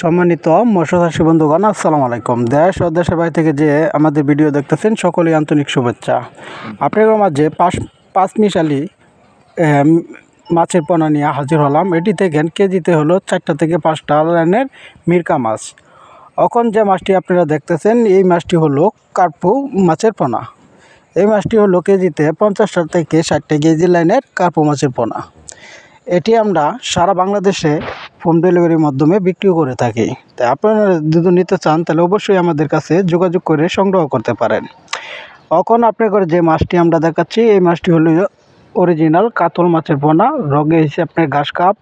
সম্মানিত মৎস্যচাষী বন্ধুগণ, আসসালামু আলাইকুম। দেশ ও দেশের বাইরে থেকে যে আমাদের ভিডিও দেখতেছেন সকলেই আন্তরিক শুভেচ্ছা। আপনাদের মাঝে পাঁচ মিশালি মাছের পোনা নিয়ে হাজির হলাম। এটি দেখেন কেজিতে হলো 4 থেকে 5টা লাইনের মিরকা মাছ। এখন যে মাছটি আপনারা দেখতেছেন এই মাছটি হলো কার্পু মাছের পোনা। এই মাছটি হলো কেজিতে 50 থেকে 60 কেজি লাইনের কার্পু মাছের পোনা। এটি আমরা সারা বাংলাদেশে হোম ডেলিভারির মাধ্যমে বিক্রি করে থাকি। তাই আপনারা যদি নিতে চান তাহলে অবশ্যই আমাদের কাছে যোগাযোগ করে সংগ্রহ করতে পারেন। এখন আপনাদের যে মাছটি আমরা দেখাচ্ছি এই মাছটি হলো অরিজিনাল কাতল মাছের পোনা। রগে এসে আপনার ঘাস কাপ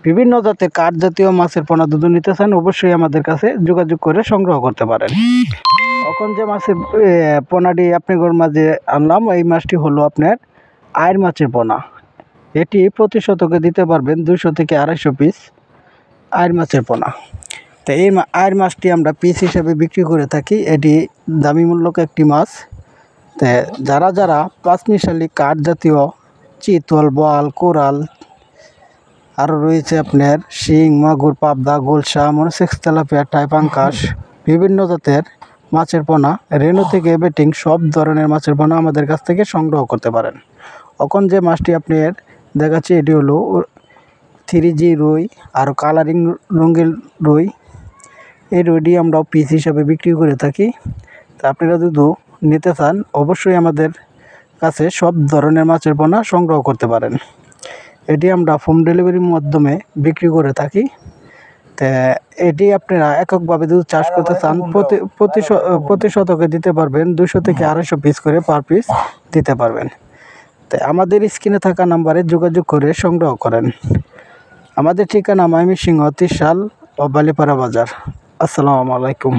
বিভিন্ন জাতের কাঠ জাতীয় মাছের পোনা যদি নিতে চান অবশ্যই আমাদের কাছে যোগাযোগ করে সংগ্রহ করতে পারেন। এখন যে মাছের পোনাটি আপনাদের মাঝে আনলাম এই মাছটি হলো আপনার আয়ের মাছের পোনা। এটি প্রতি শতকে দিতে পারবেন 200 থেকে 250 পিস আয়ের মাছের পোনা। তো এই আয়ের মাছটি আমরা পিস হিসাবে বিক্রি করে থাকি। এটি দামি মূল্যক একটি মাছ। তো যারা যারা পাঁচমিশালি কাঠ জাতীয় চিতল, বোয়াল, কোরাল, আরও রয়েছে আপনার শিং, মাগুর, পাবদা, গোলসা, মনোসেক্স, তেলাপিয়া, টাই, পাঙ্কাশ বিভিন্ন জাতের মাছের পোনা, রেনু থেকে বেটিং সব ধরনের মাছের পোনা আমাদের কাছ থেকে সংগ্রহ করতে পারেন। এখন যে মাছটি আপনার দেখাচ্ছি এটি হলো 3G রুই আর কালারিং রঙিন রুই। এই রুইটি আমরা পিস হিসাবে বিক্রি করে থাকি। তা আপনারা যদি নিতে চান অবশ্যই আমাদের কাছে সব ধরনের মাছের পোনা সংগ্রহ করতে পারেন। এটি আমরা হোম ডেলিভারির মাধ্যমে বিক্রি করে থাকি। তা এটি আপনারা এককভাবে যদি চাষ করতে চান প্রতি শতকে দিতে পারবেন 200 থেকে 250 পিস করে পার পিস দিতে পারবেন। তাই আমাদের স্ক্রিনে থাকা নাম্বারে যোগাযোগ করে সংগ্রহ করেন। আমাদের ঠিকানা ময়মনসিংহ, ত্রিশাল ও বালিপাড়া বাজার। আসসালামু আলাইকুম।